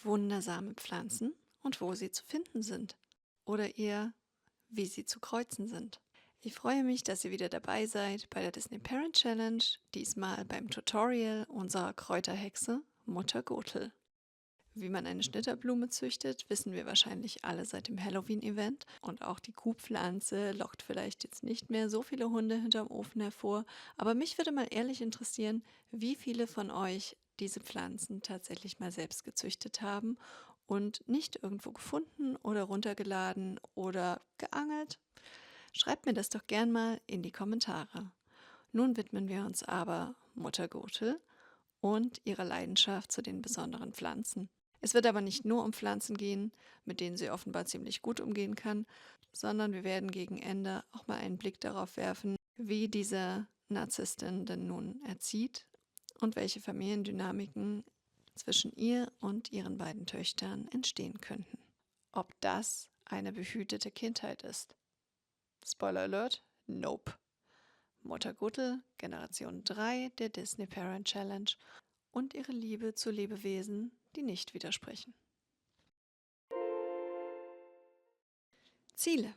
wundersame Pflanzen und wo sie zu finden sind. Oder eher, wie sie zu kreuzen sind. Ich freue mich, dass ihr wieder dabei seid bei der Disney Parent Challenge, diesmal beim Tutorial unserer Kräuterhexe Mutter Gothel. Wie man eine Schnitterblume züchtet, wissen wir wahrscheinlich alle seit dem Halloween-Event. Und auch die Kuhpflanze lockt vielleicht jetzt nicht mehr so viele Hunde hinterm Ofen hervor. Aber mich würde mal ehrlich interessieren, wie viele von euch diese Pflanzen tatsächlich mal selbst gezüchtet haben und nicht irgendwo gefunden oder runtergeladen oder geangelt. Schreibt mir das doch gern mal in die Kommentare. Nun widmen wir uns aber Mutter Gothel und ihrer Leidenschaft zu den besonderen Pflanzen. Es wird aber nicht nur um Pflanzen gehen, mit denen sie offenbar ziemlich gut umgehen kann, sondern wir werden gegen Ende auch mal einen Blick darauf werfen, wie diese Narzisstin denn nun erzieht und welche Familiendynamiken zwischen ihr und ihren beiden Töchtern entstehen könnten. Ob das eine behütete Kindheit ist? Spoiler Alert, nope. Mutter Gothel, Generation 3 der Disney Parent Challenge und ihre Liebe zu Lebewesen, die nicht widersprechen. Ziele.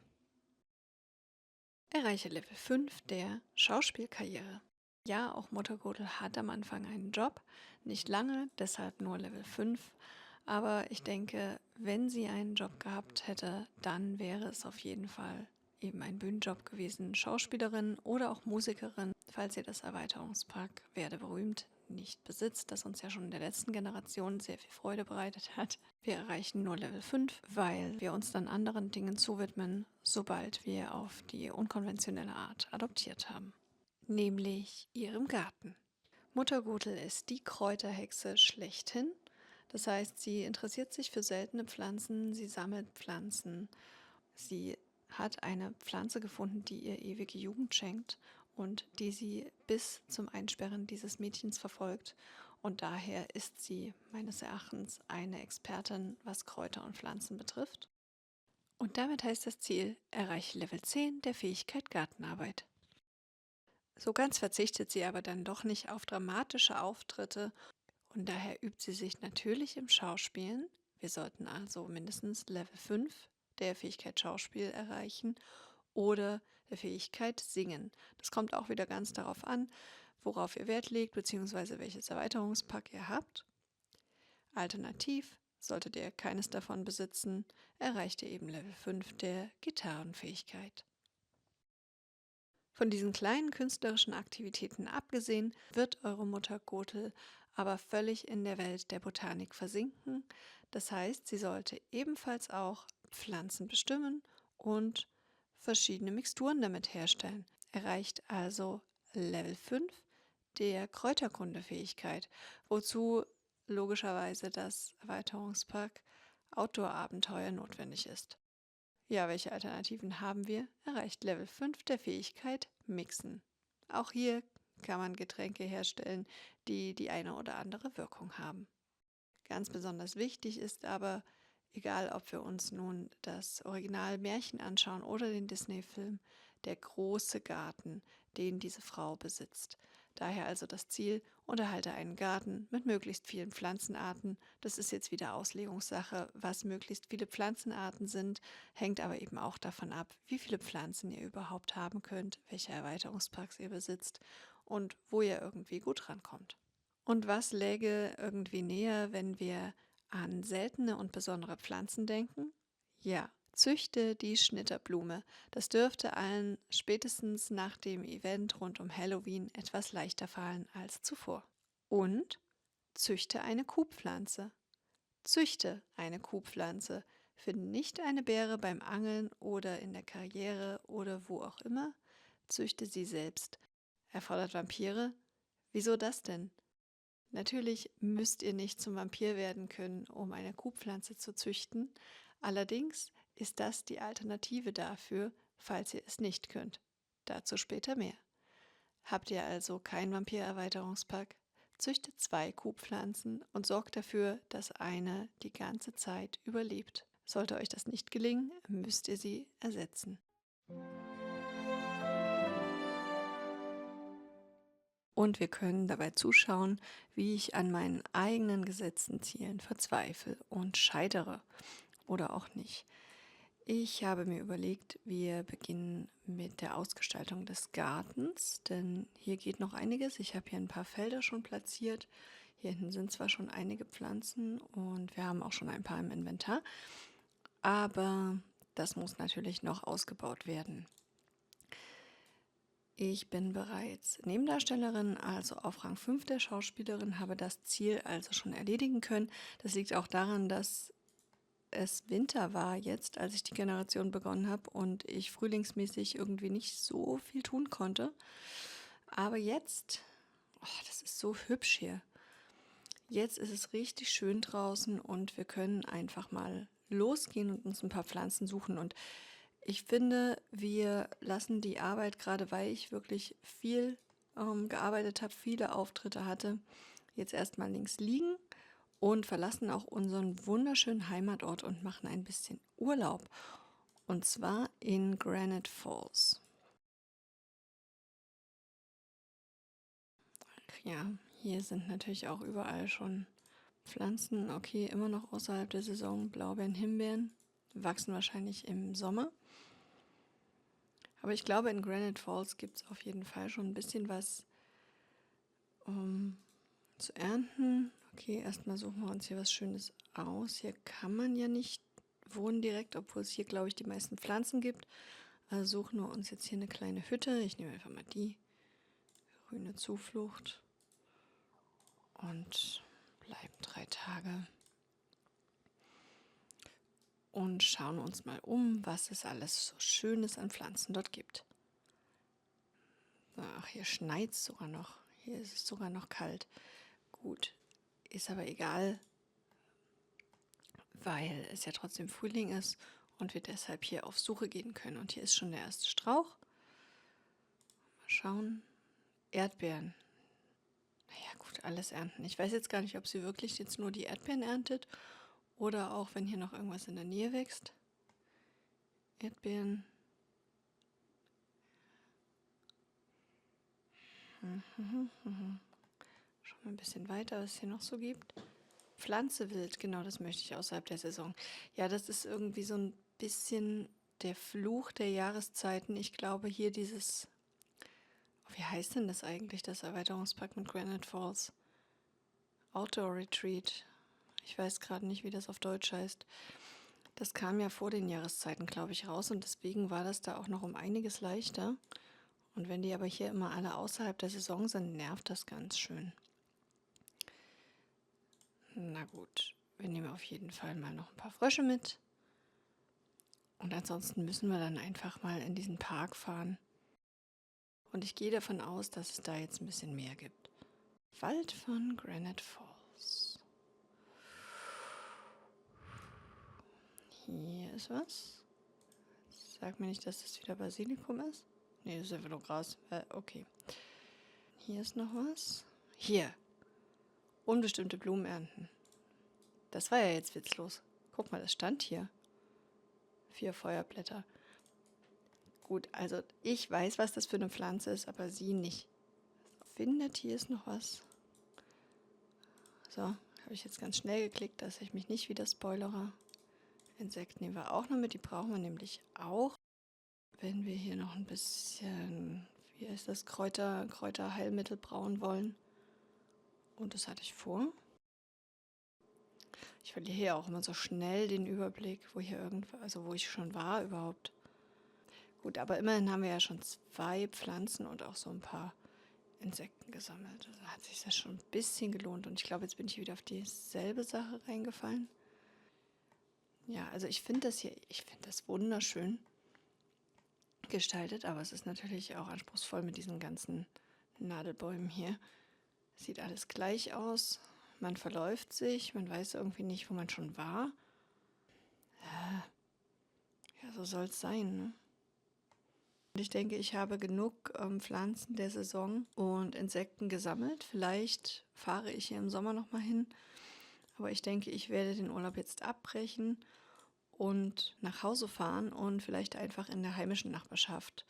Erreiche Level 5 der Schauspielkarriere. Ja, auch Mutter Gothel hat am Anfang einen Job, nicht lange, deshalb nur Level 5. Aber ich denke, wenn sie einen Job gehabt hätte, dann wäre es auf jeden Fall eben ein Bühnenjob gewesen, Schauspielerin oder auch Musikerin, falls ihr das Erweiterungspack Werde berühmt nicht besitzt, das uns ja schon in der letzten Generation sehr viel Freude bereitet hat. Wir erreichen nur Level 5, weil wir uns dann anderen Dingen zuwidmen, sobald wir auf die unkonventionelle Art adoptiert haben. Nämlich ihrem Garten. Mutter Gothel ist die Kräuterhexe schlechthin. Das heißt, sie interessiert sich für seltene Pflanzen, sie sammelt Pflanzen, sie hat eine Pflanze gefunden, die ihr ewige Jugend schenkt und die sie bis zum Einsperren dieses Mädchens verfolgt. Und daher ist sie meines Erachtens eine Expertin, was Kräuter und Pflanzen betrifft. Und damit heißt das Ziel, erreiche Level 10 der Fähigkeit Gartenarbeit. So ganz verzichtet sie aber dann doch nicht auf dramatische Auftritte und daher übt sie sich natürlich im Schauspielen. Wir sollten also mindestens Level 5 der Fähigkeit Schauspiel erreichen oder der Fähigkeit Singen. Das kommt auch wieder ganz darauf an, worauf ihr Wert legt bzw. welches Erweiterungspack ihr habt. Alternativ, solltet ihr keines davon besitzen, erreicht ihr eben Level 5 der Gitarrenfähigkeit. Von diesen kleinen künstlerischen Aktivitäten abgesehen, wird eure Mutter Gothel aber völlig in der Welt der Botanik versinken. Das heißt, sie sollte ebenfalls auch Pflanzen bestimmen und verschiedene Mixturen damit herstellen. Erreicht also Level 5 der Kräuterkundefähigkeit, wozu logischerweise das Erweiterungspack Outdoor-Abenteuer notwendig ist. Ja, welche Alternativen haben wir? Erreicht Level 5 der Fähigkeit Mixen. Auch hier kann man Getränke herstellen, die die eine oder andere Wirkung haben. Ganz besonders wichtig ist aber, egal ob wir uns nun das Original Märchen anschauen oder den Disney-Film, der große Garten, den diese Frau besitzt. Daher also das Ziel, unterhalte einen Garten mit möglichst vielen Pflanzenarten. Das ist jetzt wieder Auslegungssache, was möglichst viele Pflanzenarten sind, hängt aber eben auch davon ab, wie viele Pflanzen ihr überhaupt haben könnt, welche Erweiterungspacks ihr besitzt und wo ihr irgendwie gut rankommt. Und was läge irgendwie näher, wenn wir an seltene und besondere Pflanzen denken? Ja, züchte die Schnitterblume. Das dürfte allen spätestens nach dem Event rund um Halloween etwas leichter fallen als zuvor. Und züchte eine Kuhpflanze. Züchte eine Kuhpflanze. Finde nicht eine Beere beim Angeln oder in der Karriere oder wo auch immer. Züchte sie selbst. Erfordert Vampire? Wieso das denn? Natürlich müsst ihr nicht zum Vampir werden können, um eine Kuhpflanze zu züchten. Allerdings ist das die Alternative dafür, falls ihr es nicht könnt. Dazu später mehr. Habt ihr also kein Vampir-Erweiterungspack? Züchtet 2 Kuhpflanzen und sorgt dafür, dass eine die ganze Zeit überlebt. Sollte euch das nicht gelingen, müsst ihr sie ersetzen. und wir können dabei zuschauen, wie ich an meinen eigenen gesetzten Zielen verzweifle und scheitere oder auch nicht. Ich habe mir überlegt, wir beginnen mit der Ausgestaltung des Gartens, denn hier geht noch einiges. Ich habe hier ein paar Felder schon platziert. Hier hinten sind zwar schon einige Pflanzen und wir haben auch schon ein paar im Inventar, aber das muss natürlich noch ausgebaut werden. Ich bin bereits Nebendarstellerin, also auf Rang 5 der Schauspielerin, habe das Ziel also schon erledigen können. Das liegt auch daran, dass es Winter war jetzt, als ich die Generation begonnen habe und ich frühlingsmäßig irgendwie nicht so viel tun konnte. Aber jetzt, oh, das ist so hübsch hier. Jetzt ist es richtig schön draußen und wir können einfach mal losgehen und uns ein paar Pflanzen suchen. Und ich finde, wir lassen die Arbeit, gerade weil ich wirklich viel gearbeitet habe, viele Auftritte hatte, jetzt erstmal links liegen und verlassen auch unseren wunderschönen Heimatort und machen ein bisschen Urlaub. Und zwar in Granite Falls. Ja, hier sind natürlich auch überall schon Pflanzen. Okay, immer noch außerhalb der Saison. Blaubeeren, Himbeeren wachsen wahrscheinlich im Sommer. Aber ich glaube, in Granite Falls gibt es auf jeden Fall schon ein bisschen was zu ernten. Okay, erstmal suchen wir uns hier was Schönes aus. Hier kann man ja nicht wohnen direkt, obwohl es hier, glaube ich, die meisten Pflanzen gibt. Also suchen wir uns jetzt hier eine kleine Hütte. Ich nehme einfach mal die grüne Zuflucht und bleiben 3 Tage und schauen uns mal um, was es alles so Schönes an Pflanzen dort gibt. Ach, hier schneit es sogar noch. Hier ist es sogar noch kalt. Gut, ist aber egal, weil es ja trotzdem Frühling ist und wir deshalb hier auf Suche gehen können. Und hier ist schon der erste Strauch. Mal schauen. Erdbeeren. Naja gut, alles ernten. Ich weiß jetzt gar nicht, ob sie wirklich jetzt nur die Erdbeeren erntet oder auch, wenn hier noch irgendwas in der Nähe wächst. Erdbeeren. Schauen wir ein bisschen weiter, was es hier noch so gibt. Pflanze wild, genau, das möchte ich außerhalb der Saison. Ja, das ist irgendwie so ein bisschen der Fluch der Jahreszeiten. Ich glaube hier dieses, wie heißt denn das eigentlich, das Erweiterungspack mit Granite Falls? Outdoor Retreat. Ich weiß gerade nicht, wie das auf Deutsch heißt. Das kam ja vor den Jahreszeiten, glaube ich, raus und deswegen war das da auch noch um einiges leichter. Und wenn die aber hier immer alle außerhalb der Saison sind, nervt das ganz schön. Na gut, wir nehmen auf jeden Fall mal noch ein paar Frösche mit. Und ansonsten müssen wir dann einfach mal in diesen Park fahren. Und ich gehe davon aus, dass es da jetzt ein bisschen mehr gibt. Wald von Granite Falls. Hier ist was. Sag mir nicht, dass das wieder Basilikum ist. Nee, das ist einfach nur Gras. Okay. Hier ist noch was. Hier. Unbestimmte Blumen ernten. Das war ja jetzt witzlos. Guck mal, das stand hier. 4 Feuerblätter. Gut, also ich weiß, was das für eine Pflanze ist, aber sie nicht. Findet, hier ist noch was. So, habe ich jetzt ganz schnell geklickt, dass ich mich nicht wieder spoilere. Insekten nehmen wir auch noch mit, die brauchen wir nämlich auch. Wenn wir hier noch ein bisschen, wie heißt das, Kräuterheilmittel brauen wollen. Und das hatte ich vor. Ich verliere hier auch immer so schnell den Überblick, wo hier irgendwo, also wo ich schon war überhaupt. Gut, aber immerhin haben wir ja schon 2 Pflanzen und auch so ein paar Insekten gesammelt. Also hat sich das schon ein bisschen gelohnt. Und ich glaube, jetzt bin ich wieder auf dieselbe Sache reingefallen. Ja, also ich finde das wunderschön gestaltet, aber es ist natürlich auch anspruchsvoll mit diesen ganzen Nadelbäumen hier. Sieht alles gleich aus. Man verläuft sich, man weiß irgendwie nicht, wo man schon war. Ja, so soll es sein, ne? Und ich denke, ich habe genug Pflanzen der Saison und Insekten gesammelt. Vielleicht fahre ich hier im Sommer nochmal hin. Aber ich denke, ich werde den Urlaub jetzt abbrechen und nach Hause fahren und vielleicht einfach in der heimischen Nachbarschaft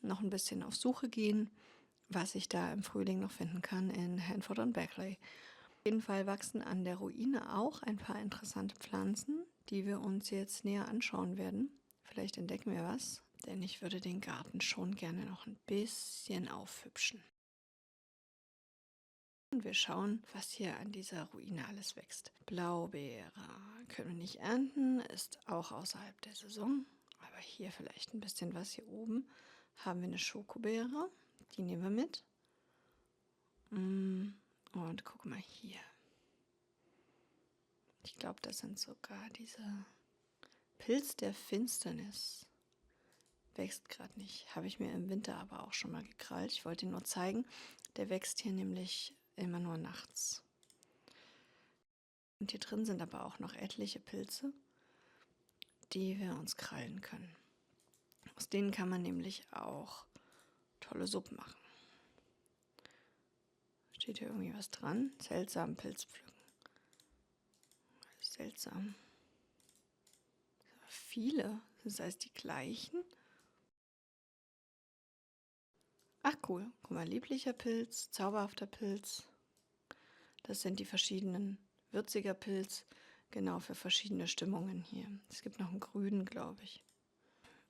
noch ein bisschen auf Suche gehen, was ich da im Frühling noch finden kann in Hanford und Beckley. Auf jeden Fall wachsen an der Ruine auch ein paar interessante Pflanzen, die wir uns jetzt näher anschauen werden. Vielleicht entdecken wir was, denn ich würde den Garten schon gerne noch ein bisschen aufhübschen. Und wir schauen, was hier an dieser Ruine alles wächst. Blaubeere können wir nicht ernten, ist auch außerhalb der Saison. Aber hier vielleicht ein bisschen was. Hier oben haben wir eine Schokobeere, die nehmen wir mit. Und guck mal hier. Ich glaube, das sind sogar diese Pilz der Finsternis. Wächst gerade nicht. Habe ich mir im Winter aber auch schon mal gekrallt. Ich wollte ihn nur zeigen. Der wächst hier nämlich immer nur nachts. Und hier drin sind aber auch noch etliche Pilze, die wir uns krallen können. Aus denen kann man nämlich auch tolle Suppen machen. Steht hier irgendwie was dran? Seltsam Pilz pflücken. Seltsam. Viele. Das heißt die gleichen. Ach cool. Guck mal, lieblicher Pilz, zauberhafter Pilz. Das sind die verschiedenen. Würziger Pilz, genau für verschiedene Stimmungen hier. Es gibt noch einen grünen, glaube ich.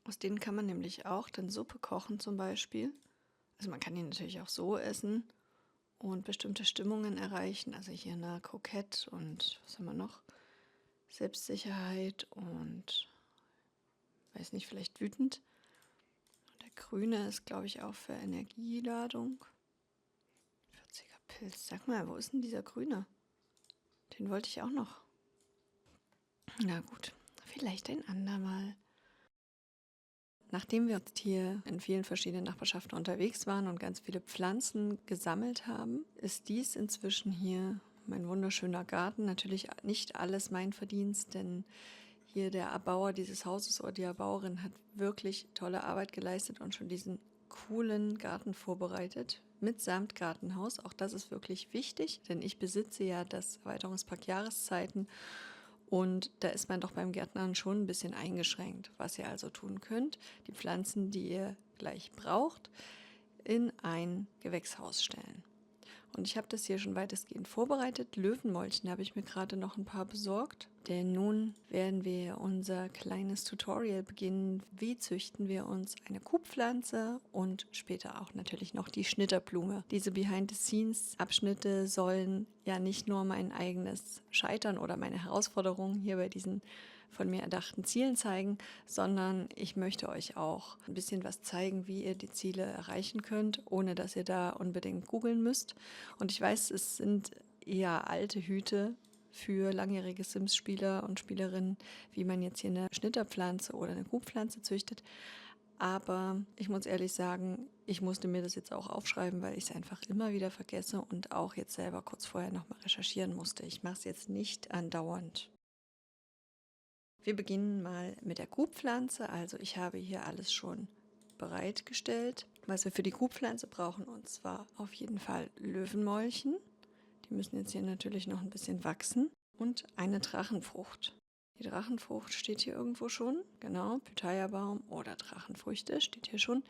Aus denen kann man nämlich auch dann Suppe kochen zum Beispiel. Also man kann ihn natürlich auch so essen und bestimmte Stimmungen erreichen. Also hier eine Kokette und was haben wir noch? Selbstsicherheit und, weiß nicht, vielleicht wütend. Und der grüne ist, glaube ich, auch für Energieladung. 40er Pilz. Sag mal, wo ist denn dieser grüne? Den wollte ich auch noch. Na gut, vielleicht ein andermal. Nachdem wir jetzt hier in vielen verschiedenen Nachbarschaften unterwegs waren und ganz viele Pflanzen gesammelt haben, ist dies inzwischen hier mein wunderschöner Garten. Natürlich nicht alles mein Verdienst, denn hier der Erbauer dieses Hauses oder die Erbauerin hat wirklich tolle Arbeit geleistet und schon diesen coolen Garten vorbereitet. Mitsamt Gartenhaus. Auch das ist wirklich wichtig, denn ich besitze ja das Erweiterungspack Jahreszeiten. Und da ist man doch beim Gärtnern schon ein bisschen eingeschränkt. Was ihr also tun könnt, die Pflanzen, die ihr gleich braucht, in ein Gewächshaus stellen. Und ich habe das hier schon weitestgehend vorbereitet. Löwenmäulchen habe ich mir gerade noch ein paar besorgt. Denn nun werden wir unser kleines Tutorial beginnen. Wie züchten wir uns eine Kuhpflanze und später auch natürlich noch die Schnitterblume. Diese Behind-the-Scenes-Abschnitte sollen ja nicht nur mein eigenes Scheitern oder meine Herausforderungen hier bei diesen von mir erdachten Zielen zeigen, sondern ich möchte euch auch ein bisschen was zeigen, wie ihr die Ziele erreichen könnt, ohne dass ihr da unbedingt googeln müsst. Und ich weiß, es sind eher alte Hüte für langjährige Sims-Spieler und Spielerinnen, wie man jetzt hier eine Schnitterpflanze oder eine Kuhpflanze züchtet. Aber ich muss ehrlich sagen, ich musste mir das jetzt auch aufschreiben, weil ich es einfach immer wieder vergesse und auch jetzt selber kurz vorher nochmal recherchieren musste. Ich mache es jetzt nicht andauernd. Wir beginnen mal mit der Kuhpflanze. Also ich habe hier alles schon bereitgestellt, was wir für die Kuhpflanze brauchen. Und zwar auf jeden Fall Löwenmäulchen. Die müssen jetzt hier natürlich noch ein bisschen wachsen. Und eine Drachenfrucht. Die Drachenfrucht steht hier irgendwo schon. Genau, Pythia-Baum oder Drachenfrüchte steht hier schon.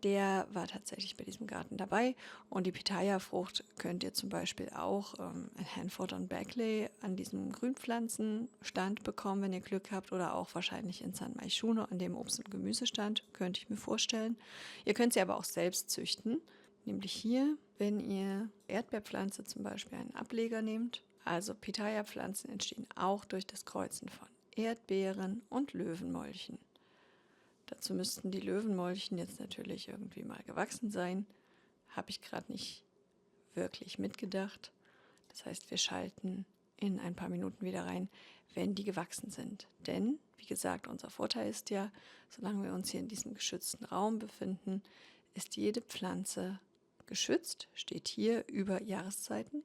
Der war tatsächlich bei diesem Garten dabei. Und die Pitaya-Frucht könnt ihr zum Beispiel auch in Hanford und Beckley an diesem Grünpflanzenstand bekommen, wenn ihr Glück habt. Oder auch wahrscheinlich in San Myshuno an dem Obst- und Gemüsestand, könnte ich mir vorstellen. Ihr könnt sie aber auch selbst züchten. Nämlich hier, wenn ihr Erdbeerpflanze zum Beispiel einen Ableger nehmt. Also Pitaya-Pflanzen entstehen auch durch das Kreuzen von Erdbeeren und Löwenmäulchen. Dazu müssten die Löwenmäulchen jetzt natürlich irgendwie mal gewachsen sein. Habe ich gerade nicht wirklich mitgedacht. Das heißt, wir schalten in ein paar Minuten wieder rein, wenn die gewachsen sind. Denn, wie gesagt, unser Vorteil ist ja, solange wir uns hier in diesem geschützten Raum befinden, ist jede Pflanze geschützt, steht hier über Jahreszeiten.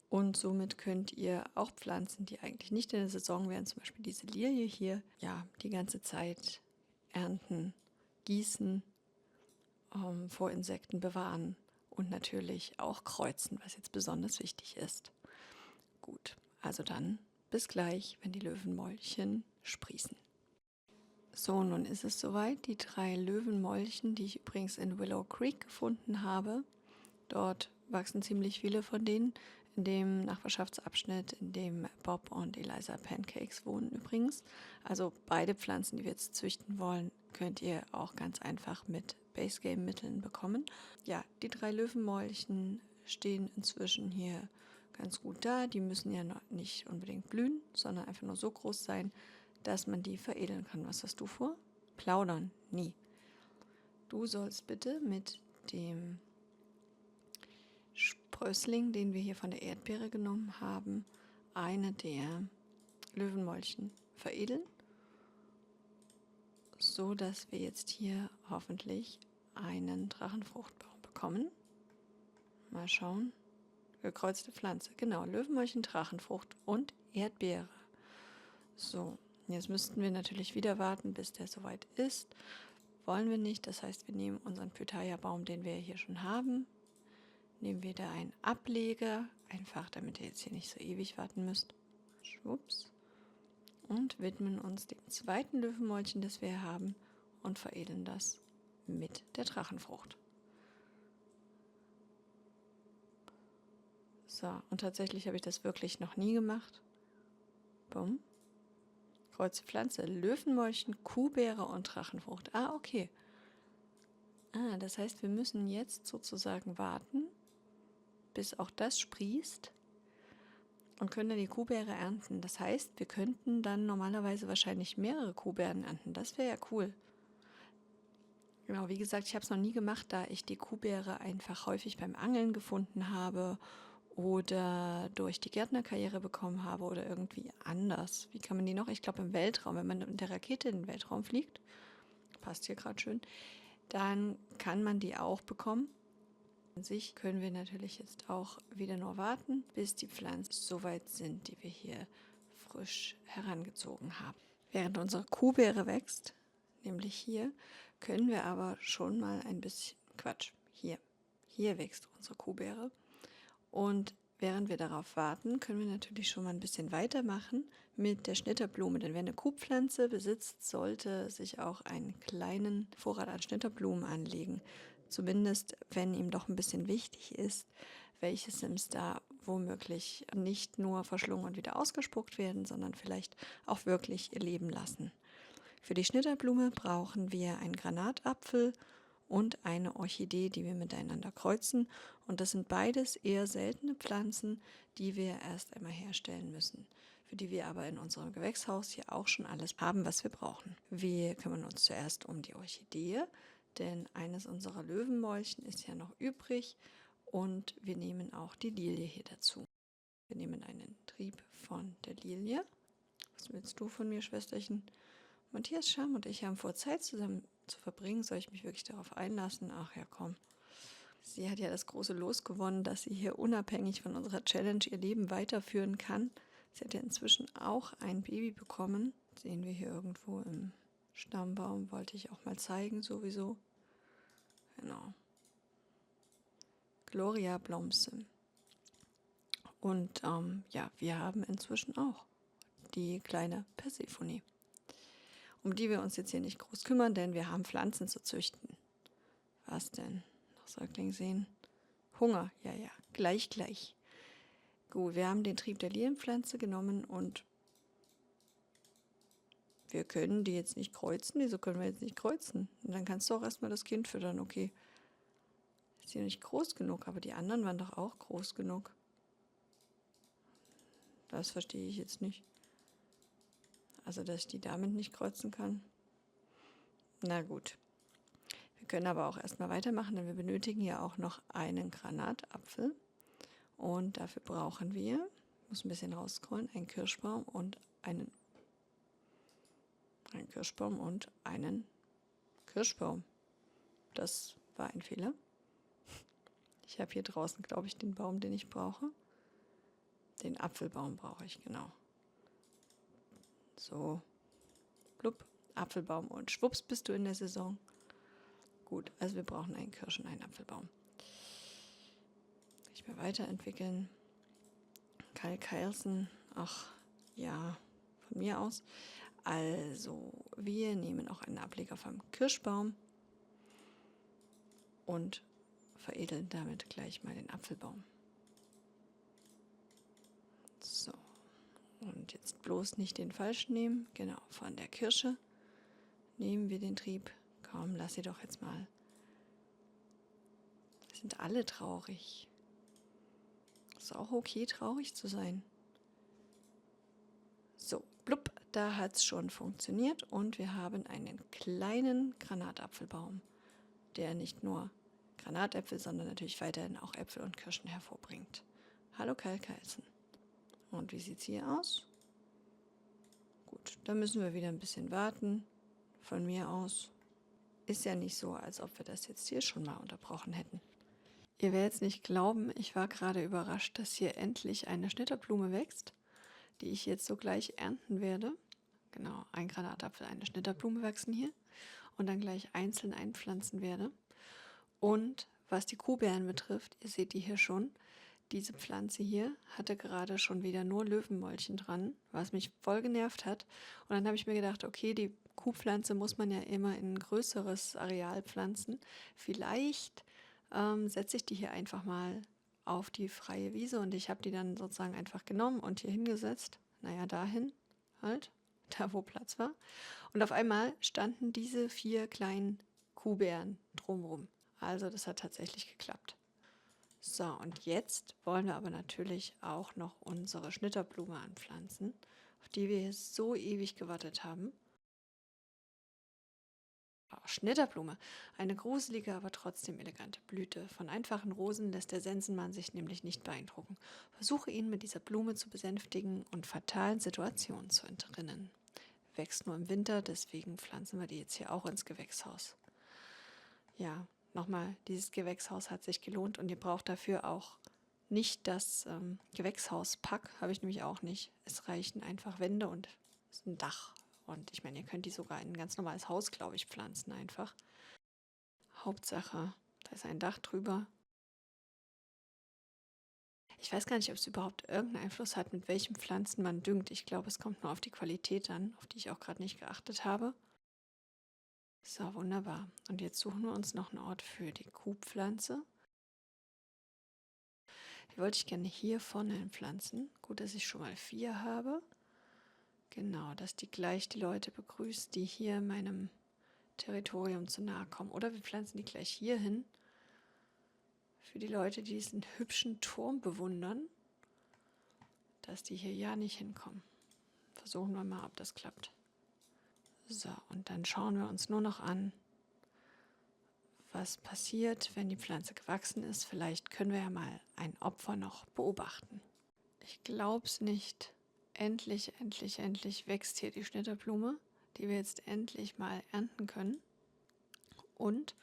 Und somit könnt ihr auch Pflanzen, die eigentlich nicht in der Saison wären, zum Beispiel diese Lilie hier, ja, die ganze Zeit ernten, gießen, vor Insekten bewahren und natürlich auch kreuzen, was jetzt besonders wichtig ist. Gut, also dann bis gleich, wenn die Löwenmäulchen sprießen. So, nun ist es soweit. Die 3 Löwenmolchen, die ich übrigens in Willow Creek gefunden habe. Dort wachsen ziemlich viele von denen, in dem Nachbarschaftsabschnitt, in dem Bob und Eliza Pancakes wohnen übrigens. Also beide Pflanzen, die wir jetzt züchten wollen, könnt ihr auch ganz einfach mit Base Game Mitteln bekommen. Ja, die 3 Löwenmäulchen stehen inzwischen hier ganz gut da. Die müssen ja noch nicht unbedingt blühen, sondern einfach nur so groß sein, dass man die veredeln kann. Was hast du vor? Plaudern? Nie. Du sollst bitte mit dem Sprössling, den wir hier von der Erdbeere genommen haben, eine der Löwenmäulchen veredeln, so dass wir jetzt hier hoffentlich einen Drachenfruchtbaum bekommen. Mal schauen. Gekreuzte Pflanze. Genau, Löwenmäulchen, Drachenfrucht und Erdbeere. So, jetzt müssten wir natürlich wieder warten, bis der soweit ist. Wollen wir nicht. Das heißt, wir nehmen unseren Pitaya-Baum, den wir hier schon haben, nehmen wir da einen Ableger, einfach damit ihr jetzt hier nicht so ewig warten müsst. Schwupps. Und widmen uns dem zweiten Löwenmäulchen, das wir haben, und veredeln das mit der Drachenfrucht. So, und tatsächlich habe ich das wirklich noch nie gemacht. Bumm. Kreuz Pflanze, Löwenmäulchen, Kuhbeere und Drachenfrucht. Ah, okay. Das heißt, wir müssen jetzt sozusagen warten, bis auch das sprießt und können dann die Kuhbeere ernten. Das heißt, wir könnten dann normalerweise wahrscheinlich mehrere Kuhbeeren ernten. Das wäre ja cool. Genau, wie gesagt, ich habe es noch nie gemacht, da ich die Kuhbeere einfach häufig beim Angeln gefunden habe oder durch die Gärtnerkarriere bekommen habe oder irgendwie anders. Wie kann man die noch? Ich glaube im Weltraum, wenn man mit der Rakete in den Weltraum fliegt, passt hier gerade schön, dann kann man die auch bekommen. An sich können wir natürlich jetzt auch wieder nur warten, bis die Pflanzen so weit sind, die wir hier frisch herangezogen haben. Während unsere Kuhbeere wächst, nämlich hier, können wir aber schon mal ein bisschen, Quatsch, hier wächst unsere Kuhbeere. Und während wir darauf warten, können wir natürlich schon mal ein bisschen weitermachen mit der Schnitterblume. Denn wer eine Kuhpflanze besitzt, sollte sich auch einen kleinen Vorrat an Schnitterblumen anlegen. Zumindest, wenn ihm doch ein bisschen wichtig ist, welche Sims da womöglich nicht nur verschlungen und wieder ausgespuckt werden, sondern vielleicht auch wirklich ihr Leben lassen. Für die Schnitterblume brauchen wir einen Granatapfel und eine Orchidee, die wir miteinander kreuzen. Und das sind beides eher seltene Pflanzen, die wir erst einmal herstellen müssen, für die wir aber in unserem Gewächshaus hier auch schon alles haben, was wir brauchen. Wir kümmern uns zuerst um die Orchidee, denn eines unserer Löwenmäulchen ist ja noch übrig und wir nehmen auch die Lilie hier dazu. Wir nehmen einen Trieb von der Lilie. Was willst du von mir, Schwesterchen? Matthias Scham und ich haben vor, Zeit zusammen zu verbringen. Soll ich mich wirklich darauf einlassen? Ach ja, komm. Sie hat ja das große Los gewonnen, dass sie hier unabhängig von unserer Challenge ihr Leben weiterführen kann. Sie hat ja inzwischen auch ein Baby bekommen. Das sehen wir hier irgendwo im Stammbaum. Wollte ich auch mal zeigen, sowieso. Genau. Gloria Blomsim. Und ja, wir haben inzwischen auch die kleine Persephone, um die wir uns jetzt hier nicht groß kümmern, denn wir haben Pflanzen zu züchten. Was denn? Noch Säugling sehen? Hunger, ja, gleich. Gut, wir haben den Trieb der Lilienpflanze genommen und wir können die jetzt nicht kreuzen. Wieso können wir jetzt nicht kreuzen? Und dann kannst du auch erstmal das Kind füttern, okay. Ist die nicht groß genug, aber die anderen waren doch auch groß genug. Das verstehe ich jetzt nicht. Also, dass ich die damit nicht kreuzen kann. Na gut. Wir können aber auch erstmal weitermachen, denn wir benötigen ja auch noch einen Granatapfel. Und dafür brauchen wir, ich muss ein bisschen rausscrollen, einen Kirschbaum und einen Kirschbaum. Das war ein Fehler. Ich habe hier draußen, glaube ich, den Baum, den ich brauche. Den Apfelbaum brauche ich, genau. So, blub, Apfelbaum und schwupps bist du in der Saison. Gut, also wir brauchen einen Kirsch- und einen Apfelbaum. Ich will weiterentwickeln. Kyle Kyleson, ach ja, von mir aus. Also, wir nehmen auch einen Ableger vom Kirschbaum und veredeln damit gleich mal den Apfelbaum. So, und jetzt bloß nicht den falschen nehmen. Genau, von der Kirsche nehmen wir den Trieb. Komm, lass sie doch jetzt mal. Sind alle traurig. Ist auch okay, traurig zu sein. So, blub, da hat es schon funktioniert und wir haben einen kleinen Granatapfelbaum, der nicht nur Granatäpfel, sondern natürlich weiterhin auch Äpfel und Kirschen hervorbringt. Hallo Kalkalzen. Und wie sieht es hier aus? Gut, da müssen wir wieder ein bisschen warten. Von mir aus ist ja nicht so, als ob wir das jetzt hier schon mal unterbrochen hätten. Ihr werdet es nicht glauben, ich war gerade überrascht, dass hier endlich eine Schnitterblume wächst, die ich jetzt sogleich ernten werde. Genau, ein Granatapfel, eine Schnitterblume wachsen hier und dann gleich einzeln einpflanzen werde. Und was die Kuhbeeren betrifft, ihr seht die hier schon, diese Pflanze hier hatte gerade schon wieder nur Löwenmäulchen dran, was mich voll genervt hat. Und dann habe ich mir gedacht, okay, die Kuhpflanze muss man ja immer in ein größeres Areal pflanzen. Vielleicht setze ich die hier einfach mal auf die freie Wiese und ich habe die dann sozusagen einfach genommen und hier hingesetzt. Naja, dahin halt, da wo Platz war. Und auf einmal standen diese 4 kleinen Kuhbären drumherum. Also das hat tatsächlich geklappt. So, und jetzt wollen wir aber natürlich auch noch unsere Schnitterblume anpflanzen, auf die wir so ewig gewartet haben. Oh, Schnitterblume, eine gruselige, aber trotzdem elegante Blüte. Von einfachen Rosen lässt der Sensenmann sich nämlich nicht beeindrucken. Versuche ihn mit dieser Blume zu besänftigen und fatalen Situationen zu entrinnen. Wächst nur im Winter, deswegen pflanzen wir die jetzt hier auch ins Gewächshaus. Ja, nochmal, dieses Gewächshaus hat sich gelohnt und ihr braucht dafür auch nicht das Gewächshauspack, habe ich nämlich auch nicht. Es reichen einfach Wände und ein Dach. Und ich meine, ihr könnt die sogar in ein ganz normales Haus, glaube ich, pflanzen einfach. Hauptsache, da ist ein Dach drüber. Ich weiß gar nicht, ob es überhaupt irgendeinen Einfluss hat, mit welchen Pflanzen man düngt. Ich glaube, es kommt nur auf die Qualität an, auf die ich auch gerade nicht geachtet habe. So, wunderbar. Und jetzt suchen wir uns noch einen Ort für die Kuhpflanze. Die wollte ich gerne hier vorne pflanzen. Gut, dass ich schon mal 4 habe. Genau, dass die gleich die Leute begrüßt, die hier meinem Territorium zu nahe kommen. Oder wir pflanzen die gleich hier hin. Für die Leute, die diesen hübschen Turm bewundern, dass die hier ja nicht hinkommen. Versuchen wir mal, ob das klappt. So, und dann schauen wir uns nur noch an, was passiert, wenn die Pflanze gewachsen ist. Vielleicht können wir ja mal ein Opfer noch beobachten. Ich glaube es nicht. Endlich wächst hier die Schnitterblume, die wir jetzt endlich mal ernten können. Und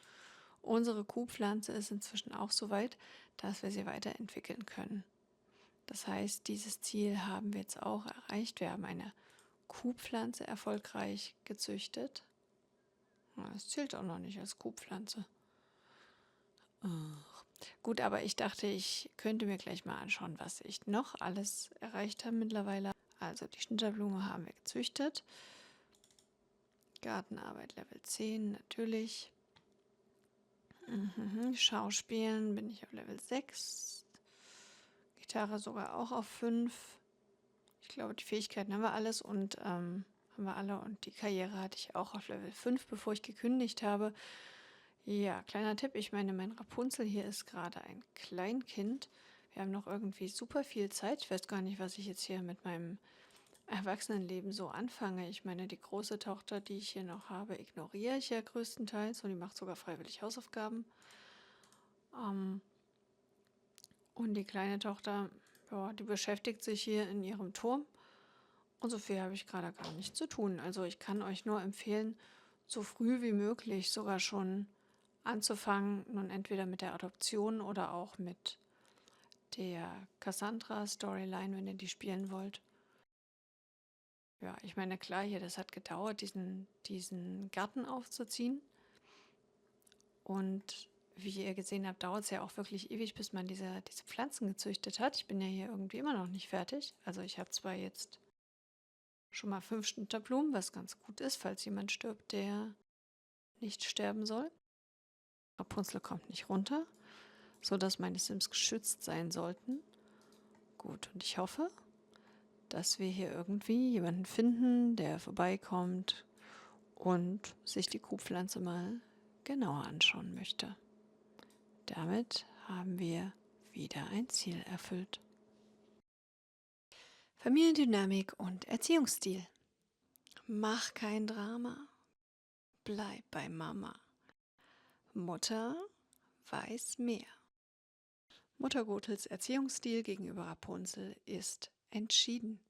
unsere Kuhpflanze ist inzwischen auch so weit, dass wir sie weiterentwickeln können. Das heißt, dieses Ziel haben wir jetzt auch erreicht. Wir haben eine Kuhpflanze erfolgreich gezüchtet. Das zählt auch noch nicht als Kuhpflanze. Gut, aber ich dachte, ich könnte mir gleich mal anschauen, was ich noch alles erreicht habe mittlerweile. Also die Schnitterblume haben wir gezüchtet. Gartenarbeit Level 10 natürlich. Schauspielen bin ich auf Level 6. Gitarre sogar auch auf 5. Ich glaube, die Fähigkeiten haben wir alles und haben wir alle. Und die Karriere hatte ich auch auf Level 5, bevor ich gekündigt habe. Ja, kleiner Tipp, ich meine, mein Rapunzel hier ist gerade ein Kleinkind. Wir haben noch irgendwie super viel Zeit. Ich weiß gar nicht, was ich jetzt hier mit meinem Erwachsenenleben so anfange. Ich meine, die große Tochter, die ich hier noch habe, ignoriere ich ja größtenteils und die macht sogar freiwillig Hausaufgaben. Und die kleine Tochter, ja, die beschäftigt sich hier in ihrem Turm. Und so viel habe ich gerade gar nicht zu tun. Also ich kann euch nur empfehlen, so früh wie möglich sogar schon anzufangen, nun entweder mit der Adoption oder auch mit der Cassandra-Storyline, wenn ihr die spielen wollt. Ja, ich meine, klar, hier, das hat gedauert, diesen Garten aufzuziehen. Und wie ihr gesehen habt, dauert es ja auch wirklich ewig, bis man diese Pflanzen gezüchtet hat. Ich bin ja hier irgendwie immer noch nicht fertig. Also ich habe zwar jetzt schon mal 5 Schnitterblumen, was ganz gut ist, falls jemand stirbt, der nicht sterben soll. Rapunzel kommt nicht runter, sodass meine Sims geschützt sein sollten. Gut, und ich hoffe, dass wir hier irgendwie jemanden finden, der vorbeikommt und sich die Kuhpflanze mal genauer anschauen möchte. Damit haben wir wieder ein Ziel erfüllt. Familiendynamik und Erziehungsstil. Mach kein Drama. Bleib bei Mama. Mutter weiß mehr. Mutter Gothels Erziehungsstil gegenüber Rapunzel ist entschieden.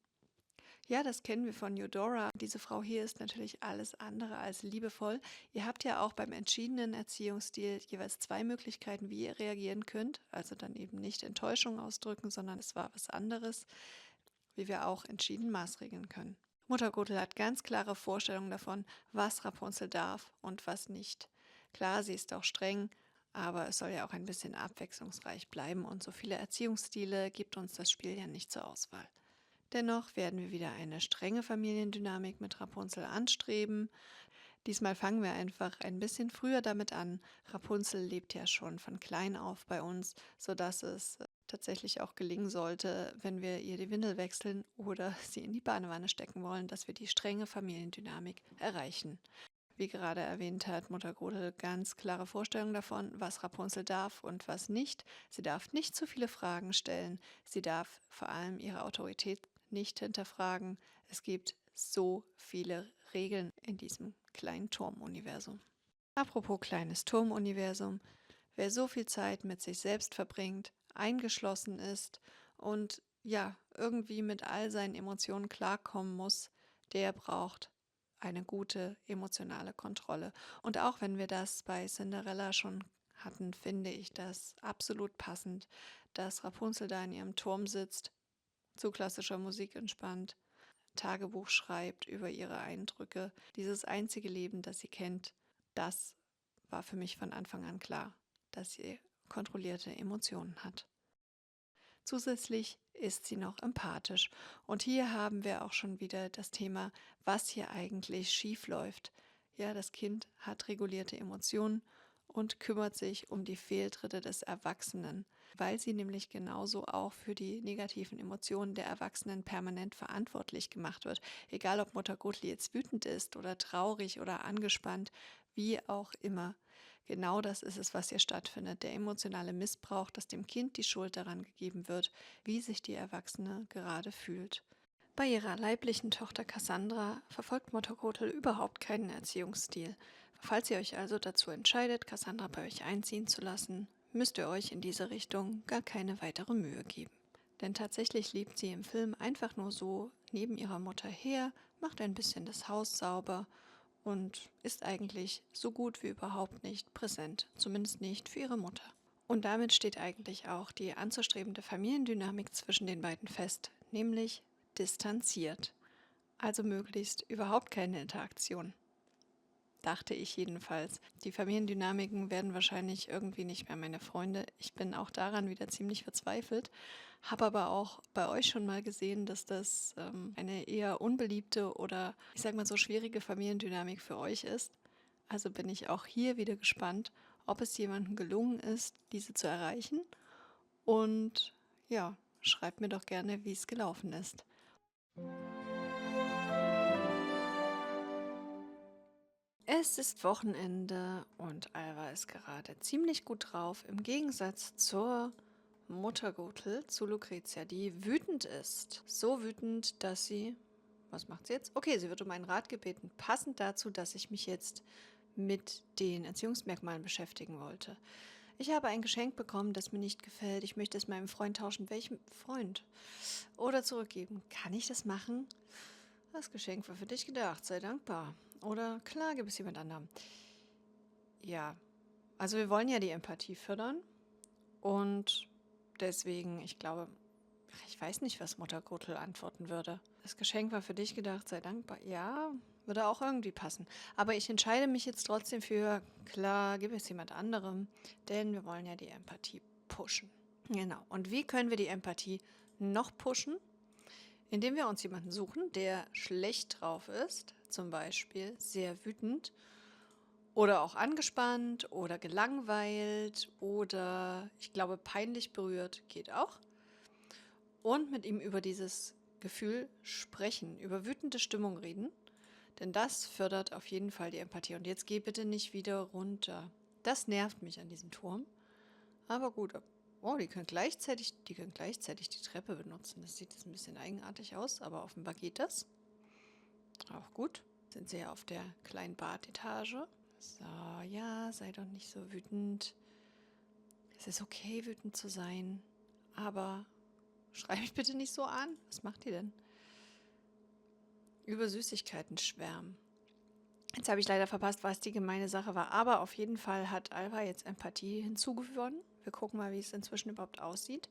Ja, das kennen wir von Eudora. Diese Frau hier ist natürlich alles andere als liebevoll. Ihr habt ja auch beim entschiedenen Erziehungsstil jeweils 2 Möglichkeiten, wie ihr reagieren könnt. Also dann eben nicht Enttäuschung ausdrücken, sondern es war was anderes, wie wir auch entschieden maßregeln können. Mutter Gothel hat ganz klare Vorstellungen davon, was Rapunzel darf und was nicht. Klar, sie ist auch streng, aber es soll ja auch ein bisschen abwechslungsreich bleiben und so viele Erziehungsstile gibt uns das Spiel ja nicht zur Auswahl. Dennoch werden wir wieder eine strenge Familiendynamik mit Rapunzel anstreben. Diesmal fangen wir einfach ein bisschen früher damit an. Rapunzel lebt ja schon von klein auf bei uns, sodass es tatsächlich auch gelingen sollte, wenn wir ihr die Windel wechseln oder sie in die Badewanne stecken wollen, dass wir die strenge Familiendynamik erreichen. Wie gerade erwähnt hat Mutter Gothel ganz klare Vorstellungen davon, was Rapunzel darf und was nicht. Sie darf nicht zu viele Fragen stellen. Sie darf vor allem ihre Autorität nicht hinterfragen. Es gibt so viele Regeln in diesem kleinen Turmuniversum. Apropos kleines Turmuniversum, wer so viel Zeit mit sich selbst verbringt, eingeschlossen ist und ja, irgendwie mit all seinen Emotionen klarkommen muss, der braucht eine gute emotionale Kontrolle. Und auch wenn wir das bei Cinderella schon hatten, finde ich das absolut passend, dass Rapunzel da in ihrem Turm sitzt, zu klassischer Musik entspannt, Tagebuch schreibt über ihre Eindrücke. Dieses einzige Leben, das sie kennt, das war für mich von Anfang an klar, dass sie kontrollierte Emotionen hat. Zusätzlich ist sie noch empathisch. Und hier haben wir auch schon wieder das Thema, was hier eigentlich schief läuft. Ja, das Kind hat regulierte Emotionen und kümmert sich um die Fehltritte des Erwachsenen, weil sie nämlich genauso auch für die negativen Emotionen der Erwachsenen permanent verantwortlich gemacht wird. Egal, ob Mutter Gothel jetzt wütend ist oder traurig oder angespannt, wie auch immer. Genau das ist es, was hier stattfindet, der emotionale Missbrauch, dass dem Kind die Schuld daran gegeben wird, wie sich die Erwachsene gerade fühlt. Bei ihrer leiblichen Tochter Cassandra verfolgt Mutter Gothel überhaupt keinen Erziehungsstil. Falls ihr euch also dazu entscheidet, Cassandra bei euch einziehen zu lassen, müsst ihr euch in diese Richtung gar keine weitere Mühe geben. Denn tatsächlich lebt sie im Film einfach nur so neben ihrer Mutter her, macht ein bisschen das Haus sauber und ist eigentlich so gut wie überhaupt nicht präsent, zumindest nicht für ihre Mutter. Und damit steht eigentlich auch die anzustrebende Familiendynamik zwischen den beiden fest, nämlich distanziert, also möglichst überhaupt keine Interaktion. Dachte ich jedenfalls. Die Familiendynamiken werden wahrscheinlich irgendwie nicht mehr meine Freunde. Ich bin auch daran wieder ziemlich verzweifelt, habe aber auch bei euch schon mal gesehen, dass das eine eher unbeliebte oder ich sage mal so schwierige Familiendynamik für euch ist. Also bin ich auch hier wieder gespannt, ob es jemandem gelungen ist, diese zu erreichen. Und ja, schreibt mir doch gerne, wie es gelaufen ist. Es ist Wochenende und Alva ist gerade ziemlich gut drauf, im Gegensatz zur Mutter Gothel, zu Lucretia, die wütend ist. So wütend, dass sie... Was macht sie jetzt? Okay, sie wird um einen Rat gebeten, passend dazu, dass ich mich jetzt mit den Erziehungsmerkmalen beschäftigen wollte. Ich habe ein Geschenk bekommen, das mir nicht gefällt. Ich möchte es meinem Freund tauschen. Welchem Freund? Oder zurückgeben. Kann ich das machen? Das Geschenk war für dich gedacht. Sei dankbar. Oder klar, gib es jemand anderem. Ja, also wir wollen ja die Empathie fördern. Und deswegen, ich glaube, ich weiß nicht, was Mutter Gothel antworten würde. Das Geschenk war für dich gedacht, sei dankbar. Ja, würde auch irgendwie passen. Aber ich entscheide mich jetzt trotzdem für, klar, gib es jemand anderem, denn wir wollen ja die Empathie pushen. Genau. Und wie können wir die Empathie noch pushen? indem wir uns jemanden suchen, der schlecht drauf ist, zum Beispiel sehr wütend oder auch angespannt oder gelangweilt oder, ich glaube, peinlich berührt, geht auch. Und mit ihm über dieses Gefühl sprechen, über wütende Stimmung reden, denn das fördert auf jeden Fall die Empathie. Und jetzt geh bitte nicht wieder runter. Das nervt mich an diesem Turm. Aber gut, oh, die können gleichzeitig die Treppe benutzen. Das sieht jetzt ein bisschen eigenartig aus, aber offenbar geht das. Auch gut. Sind sie ja auf der kleinen Badetage. So, ja, sei doch nicht so wütend. Es ist okay, wütend zu sein, aber schrei mich bitte nicht so an. Was macht ihr denn? Über Süßigkeiten schwärmen. Jetzt habe ich leider verpasst, was die gemeine Sache war, aber auf jeden Fall hat Alva jetzt Empathie hinzugewonnen. Wir gucken mal, wie es inzwischen überhaupt aussieht.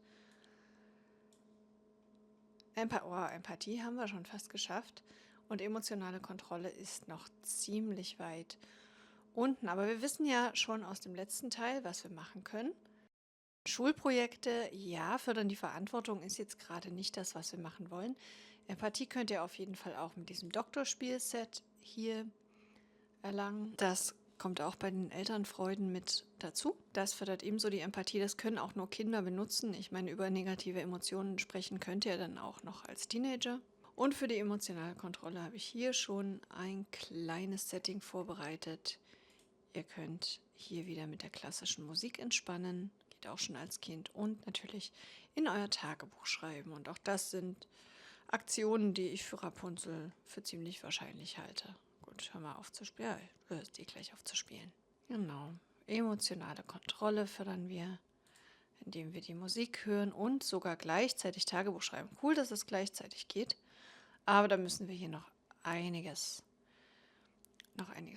Empathie haben wir schon fast geschafft und emotionale Kontrolle ist noch ziemlich weit unten. Aber wir wissen ja schon aus dem letzten Teil, was wir machen können. Schulprojekte, ja, fördern die Verantwortung ist jetzt gerade nicht das, was wir machen wollen. Empathie könnt ihr auf jeden Fall auch mit diesem Doktorspielset hier erlangen. Das kommt auch bei den Elternfreuden mit dazu. Das fördert ebenso die Empathie. Das können auch nur Kinder benutzen. Ich meine, über negative Emotionen sprechen könnt ihr dann auch noch als Teenager. Und für die emotionale Kontrolle habe ich hier schon ein kleines Setting vorbereitet. Ihr könnt hier wieder mit der klassischen Musik entspannen. Geht auch schon als Kind. Und natürlich in euer Tagebuch schreiben. Und auch das sind Aktionen, die ich für Rapunzel für ziemlich wahrscheinlich halte. Gut, hör mal auf zu spielen. Ja, du hörst eh gleich auf zu spielen. Genau. Emotionale Kontrolle fördern wir, indem wir die Musik hören und sogar gleichzeitig Tagebuch schreiben. Cool, dass es gleichzeitig geht. Aber da müssen wir hier noch einiges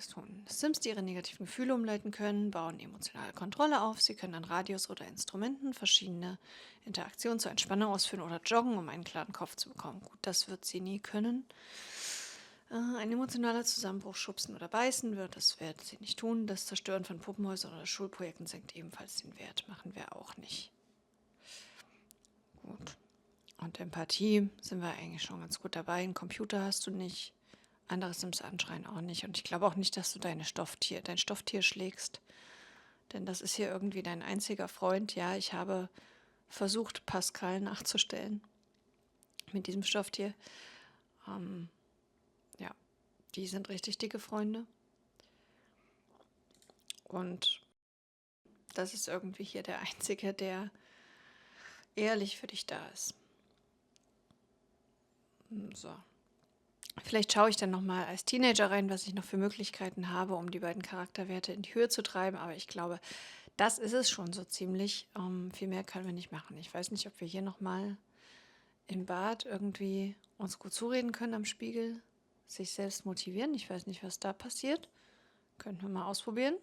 tun. Sims, die ihre negativen Gefühle umleiten können, bauen emotionale Kontrolle auf. Sie können an Radios oder Instrumenten verschiedene Interaktionen zur Entspannung ausführen oder joggen, um einen klaren Kopf zu bekommen. Gut, das wird sie nie können. Ein emotionaler Zusammenbruch, Schubsen oder Beißen das wird sie nicht tun. Das Zerstören von Puppenhäusern oder Schulprojekten senkt ebenfalls den Wert. Machen wir auch nicht. Gut. Und Empathie sind wir eigentlich schon ganz gut dabei. Einen Computer hast du nicht. Andere Sims anschreien auch nicht. Und ich glaube auch nicht, dass du dein Stofftier schlägst. Denn das ist hier irgendwie dein einziger Freund. Ja, ich habe versucht, Pascal nachzustellen mit diesem Stofftier. Ja, die sind richtig dicke Freunde. Und das ist irgendwie hier der Einzige, der ehrlich für dich da ist. So. Vielleicht schaue ich dann nochmal als Teenager rein, was ich noch für Möglichkeiten habe, um die beiden Charakterwerte in die Höhe zu treiben. Aber ich glaube, das ist es schon so ziemlich. Viel mehr können wir nicht machen. Ich weiß nicht, ob wir hier nochmal im Bad irgendwie uns gut zureden können am Spiegel, sich selbst motivieren. Ich weiß nicht, was da passiert. Könnten wir mal ausprobieren.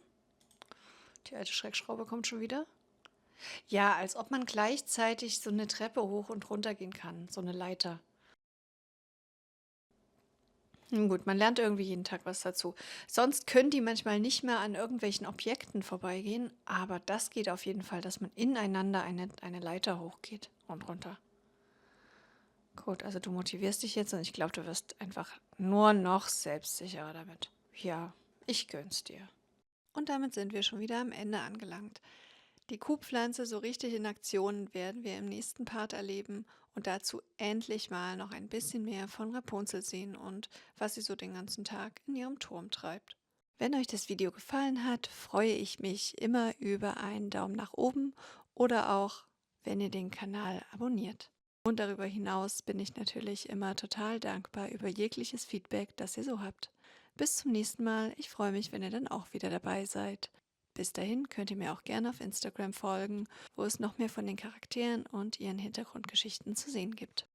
Die alte Schreckschraube kommt schon wieder. Ja, als ob man gleichzeitig so eine Treppe hoch und runter gehen kann, so eine Leiter. Gut, man lernt irgendwie jeden Tag was dazu. Sonst können die manchmal nicht mehr an irgendwelchen Objekten vorbeigehen, aber das geht auf jeden Fall, dass man ineinander eine Leiter hochgeht und runter. Gut, also du motivierst dich jetzt und ich glaube, du wirst einfach nur noch selbstsicherer damit. Ja, ich gönn's dir. Und damit sind wir schon wieder am Ende angelangt. Die Kuhpflanze so richtig in Aktion werden wir im nächsten Part erleben und dazu endlich mal noch ein bisschen mehr von Rapunzel sehen und was sie so den ganzen Tag in ihrem Turm treibt. Wenn euch das Video gefallen hat, freue ich mich immer über einen Daumen nach oben oder auch, wenn ihr den Kanal abonniert. Und darüber hinaus bin ich natürlich immer total dankbar über jegliches Feedback, das ihr so habt. Bis zum nächsten Mal. Ich freue mich, wenn ihr dann auch wieder dabei seid. Bis dahin könnt ihr mir auch gerne auf Instagram folgen, wo es noch mehr von den Charakteren und ihren Hintergrundgeschichten zu sehen gibt.